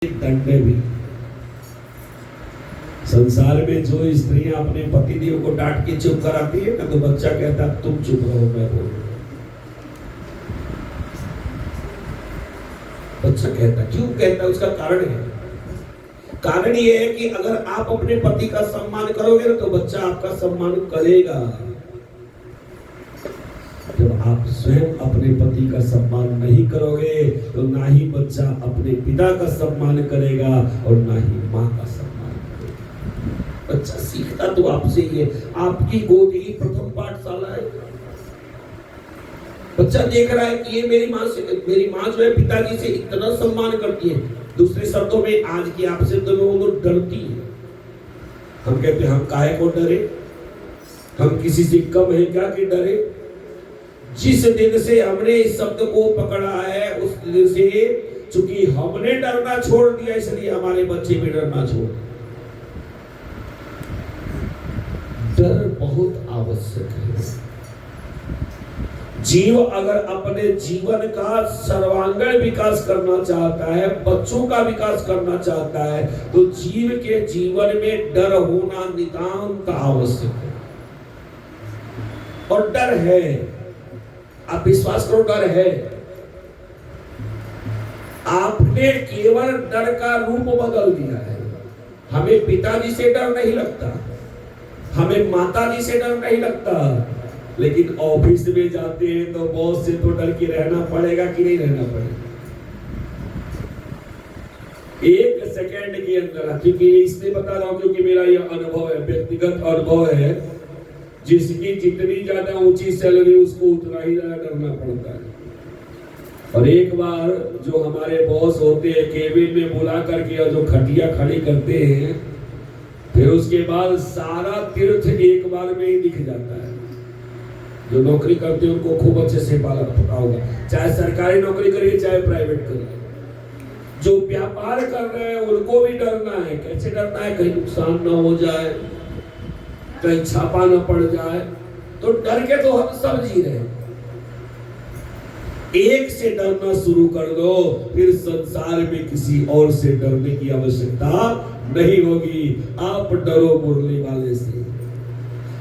दंड भी। संसार में जो स्त्रियां अपने पतिदेव को डांट के चुप कराती है ना, तो बच्चा कहता है तुम चुप रहो, मैं बोल रहा हूं। बच्चा कहता, क्यों कहता है? उसका कारण है। कारण ये है कि अगर आप अपने पति का सम्मान करोगे ना, तो बच्चा आपका सम्मान करेगा। जब आप स्वयं अपने पति का सम्मान नहीं करोगे, तो ना ही बच्चा अपने पिता का सम्मान करेगा और ना ही माँ का सम्मान करेगा। बच्चा सीखता तो आपसे ही है। आपकी गोद ही प्रथम पाठशाला है। बच्चा देख रहा है कि ये मेरी माँ जो है पिताजी से इतना सम्मान करती है। दूसरे शब्दों में, आज की आपसे दोनों डरती है। हम कहते हैं हम काहे को डरे? हम किसी से कम है क्या कि डरे? जिस दिन से हमने इस शब्द को पकड़ा है, उस दिन से चूंकि हमने डरना छोड़ दिया, इसलिए हमारे बच्चे भी डरना छोड़। डर बहुत आवश्यक है। जीव अगर अपने जीवन का सर्वांगीण विकास करना चाहता है, बच्चों का विकास करना चाहता है, तो जीव के जीवन में डर होना नितांत आवश्यक है। और डर है, आप विश्वास करो, डर है। आपने केवल डर का रूप बदल दिया है। हमें पिताजी से डर नहीं लगता, हमें माताजी से डर नहीं लगता, लेकिन ऑफिस में जाते हैं तो बॉस से तो डर के रहना पड़ेगा कि नहीं रहना पड़ेगा? एक सेकंड के अंदर, क्योंकि इसलिए बता रहा हूं क्योंकि मेरा यह अनुभव है, व्यक्तिगत अनुभव है। जिसकी जितनी ज्यादा ऊंची सैलरी, उसको उतना ही ज्यादा डरना पड़ता है। और एक बार जो हमारे बॉस होते हैं, केबिन में बुला करके और जो खटिया खड़ी करते हैं, फिर उसके बाद सारा तीर्थ एक बार में ही दिख जाता है। जो नौकरी करते हैं उनको खूब अच्छे से पता होगा, चाहे सरकारी नौकरी करिए चाहे प्राइवेट करिए। जो व्यापार कर रहे हैं उनको भी डरना है। कैसे डरना है? कहीं नुकसान ना हो जाए, कहीं छापा न पड़ जाए। तो डर के तो हम सब जी रहे हैं। एक से डरना शुरू कर दो, फिर संसार में किसी और से डरने की आवश्यकता नहीं होगी। आप डरो मुरली वाले से,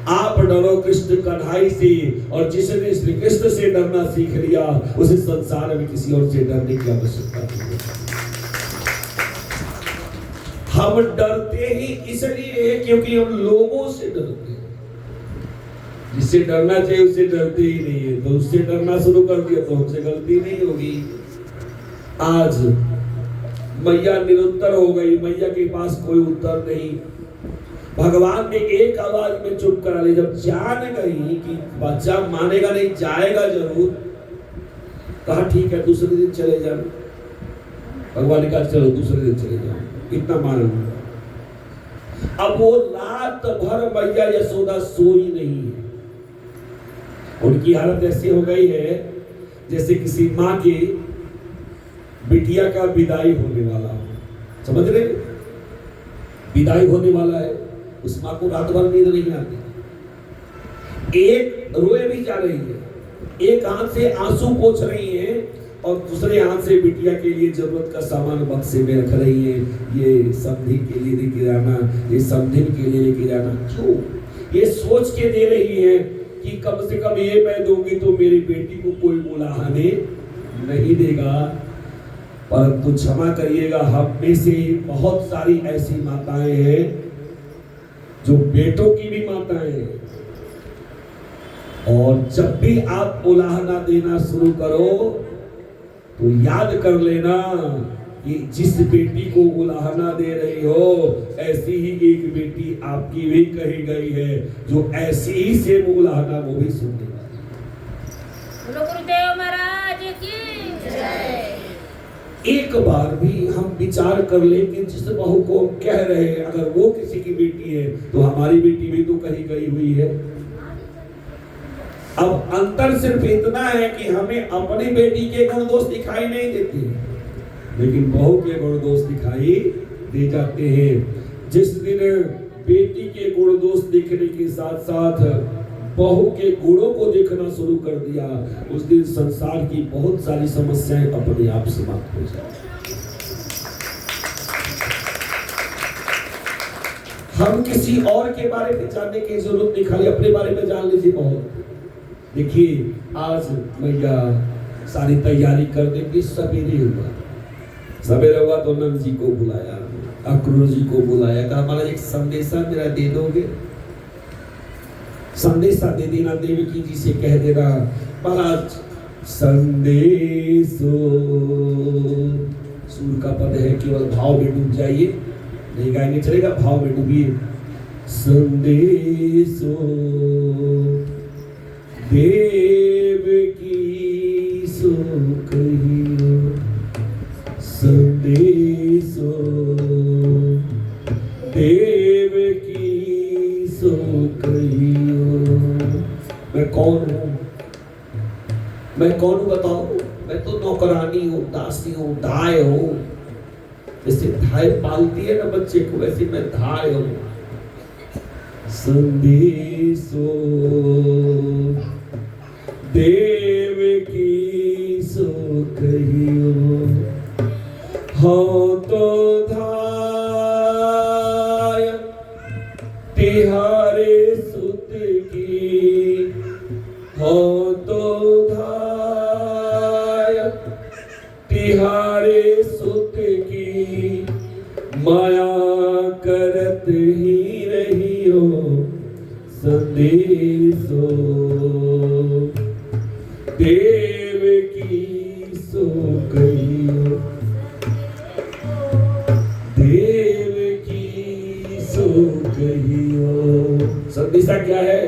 आप डरो कृष्ण कन्हई से, और जिसने श्री कृष्ण से डरना सीख लिया, उसे संसार में किसी और से डरने की आवश्यकता नहीं है। हम डरते ही इसलिए क्योंकि हम लोगों से डरते हैं। जिससे डरना चाहिए उससे डरते ही नहीं है, तो उससे डरना शुरू कर दिया तो हमसे गलती नहीं होगी। आज मैया निरुत्तर हो गई, मैया के पास कोई उत्तर नहीं। भगवान ने एक आवाज में चुप करा ली। जब जान गई कि बच्चा मानेगा नहीं, जाएगा जरूर, कहा ठीक है दूसरे दिन चले जाओ। भगवान ने कहा चलो दूसरे दिन चले जाओ, इतना मालूम। अब वो रात भर मैया यशोदा सोई नहीं है। उनकी हालत ऐसी हो गई है जैसे किसी माँ की बिटिया का विदाई होने वाला हो। समझ रहे? विदाई होने वाला है, उस माँ को रात भर नींद नहीं आती। एक रोए भी जा रही है, एक हाथ से आंसू पोंछ रही है और दूसरे हाथ से बिटिया के लिए जरूरत का सामान बक्से में रख रही है। ये समधी के लिए लेके जाना, ये समधी के लिए लेके जाना। क्यों? ये सोच के दे रही है कि कम से कम ये मैं दूंगी तो मेरी बेटी को कोई बुलाने नहीं देगा। परंतु क्षमा करिएगा, हम में से बहुत सारी ऐसी माताएं हैं जो बेटों की भी माताएं हैं। और जब भी आप उलाहना देना शुरू करो तो याद कर लेना कि जिस बेटी को उलाहना दे रही हो, ऐसी ही एक बेटी आपकी भी कही गई है, जो ऐसी ही से उलाहना वो भी सुनने वाली। गुरुदेव महाराज की जय। एक बार भी हम विचार कर ले कि जिस बहू को कह रहे हैं, अगर वो किसी की बेटी है तो हमारी बेटी भी तो कही गई हुई है। अब अंतर सिर्फ इतना है कि हमें अपनी बेटी के गुण दोष दिखाई नहीं देते, लेकिन बहू के गुण दोष दिखाई दे जाते हैं। जिस दिन बेटी के गुण दोष दिखने के साथ साथ बहू के गुणों को देखना शुरू कर दिया, उस दिन संसार की बहुत सारी समस्याएं अपने आप समाप्त हो जाएंगी। हम किसी और के बारे में जानने की जरूरत नहीं, खाली अपने बारे में जान लीजिए बहुत। देखिए आज मैया सारी तैयारी कर देंगी, सवेरे हुआ तो नंद जी को बुलाया, अक्रूर जी को बुलाया, कहा महाराज एक संदेशा मेरा दे दोगे? संदेशा दे देना, देवकी जी से कह देना महाराज संदेशो, सूर का पद है, केवल भाव में डूब जाइए, नहीं गाएंगे चलेगा, भाव में डूबिए। संदेशो देवकी सो कहियो, संदेशो देवकी सो कहियो। मैं कौन हूँ? मैं कौन हूँ बताओ? मैं तो नौकरानी हूँ, दासी हूँ, धाय हूँ। जैसे धाय पालती है ना बच्चे को, वैसे मैं धाय हूँ। संदेशो देवकी सो कहियो, हाँ तो धाय तिहारे सुत की, हाँ तो धाय तिहारे सुत की, माया करत ही रहियो संदेशो देवकी सो कहियो, देवकी सो कहियो। संदेशा क्या है?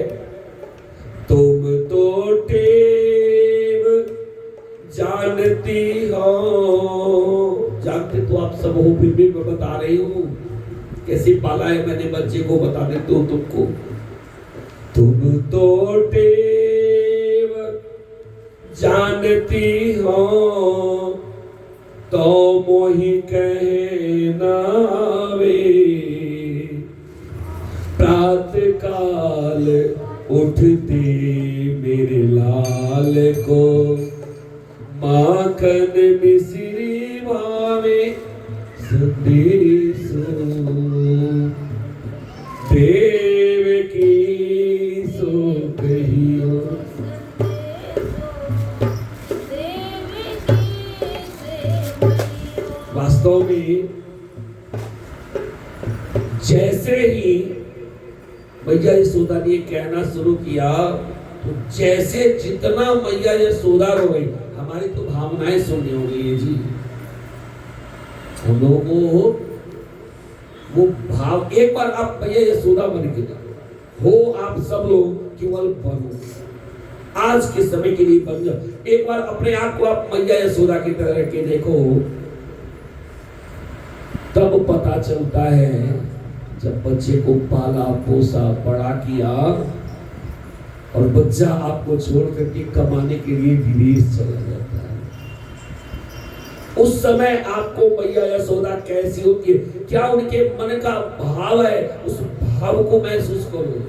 तुम तो टेव जानती हो, जानते तो आप सब हो, फिर भी मैं बता रही हूँ कैसे पाला है मैंने बच्चे को, बता देती हूँ तुमको। तुम तो टेव जानती हो, तो मोहि कहना वे, प्रातः काल उठते मेरे लाल को, माखन मिश्री भावे संदेशो देवकी सो कहियो। वास्तव में जैसे ही मैया यशोदा ने कहना शुरू किया, तो जैसे जितना मैया यशोदा रो गई, हमारी तो भावनाएं शून्य हो गई है जी। हम लोगों को वो भाव, एक बार आप मैया यशोदा बन के हो, आप सब लोग केवल बनो, आज के समय के लिए बन जाओ। एक बार अपने आप को आप मैया यशोदा की तरह रख के देखो, तब पता चलता है जब बच्चे को पाला पोसा बड़ा किया और बच्चा आपको छोड़ करके कमाने के लिए विदेश चला जाता है, उस समय आपको मैया यशोदा कैसी होती है, क्या उनके मन का भाव है, उस भाव को महसूस करो।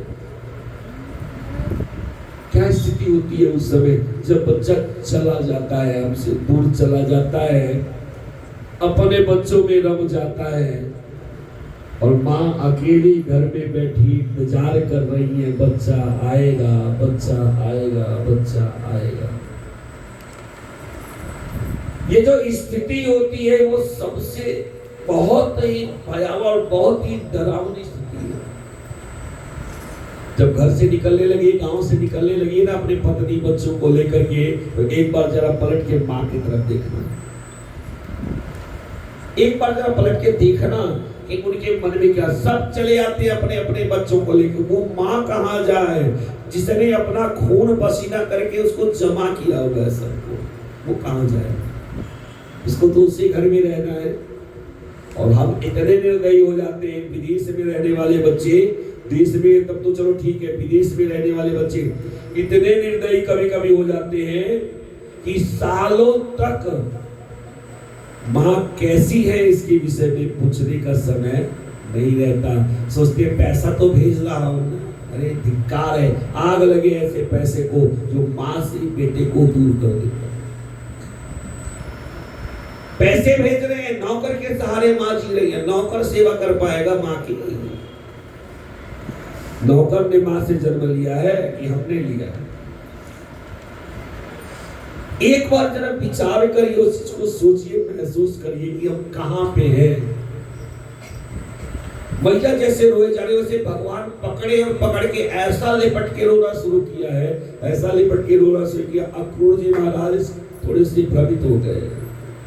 क्या स्थिति होती है उस समय जब बच्चा चला जाता है, हमसे दूर चला जाता है, अपने बच्चों में रम जाता है, और माँ अकेली घर में बैठी इंतजार कर रही है, बच्चा आएगा, बच्चा आएगा, बच्चा आएगा। ये जो स्थिति होती है वो सबसे बहुत ही भयावह और बहुत ही डरावनी स्थिति है। जब घर से निकलने लगी, गांव से निकलने लगी ना अपने पत्नी बच्चों को लेकर के, तो एक बार जरा पलट के माँ की तरफ देखना, एक बार जरा पलट के देखना कि उनके मन में क्या। सब चले आते हैं अपने अपने बच्चों को लेकर, वो माँ कहाँ जाए जिसने अपना खून पसीना करके उसको जमा किया होगा सबको, वो कहाँ जाए? इसको तो उसी घर में रहना है। और हम इतने निर्दयी हो जाते हैं, विदेश में रहने वाले बच्चे, देश में तब तो चलो ठीक है, विदेश में रहने वाले बच्चे इतने निर्दयी कभी कभी हो जाते हैं कि सालों तक माँ कैसी है इसके विषय में पूछने का समय नहीं रहता। सोचते पैसा तो भेज रहा हूँ, अरे धिक्कार है, आग लगे ऐसे पैसे को जो माँ से बेटे को दूर कर दे। पैसे भेज रहे हैं, नौकर के सहारे माँ जी रही है, नौकर सेवा कर पाएगा माँ की नहीं। नौकर ने मां से जन्म लिया है कि हमने लिया है? एक बार जरा विचार करिए, उस चीज को सोचिए, महसूस करिए कि हम कहां पे हैं। मैया जैसे रोए जा रहे वैसे भगवान पकड़े और पकड़ के ऐसा लिपट के रोना शुरू किया है, ऐसा लिपट के रोना शुरू किया। अक्रूर जी महाराज थोड़े से भ्रमित हो गए।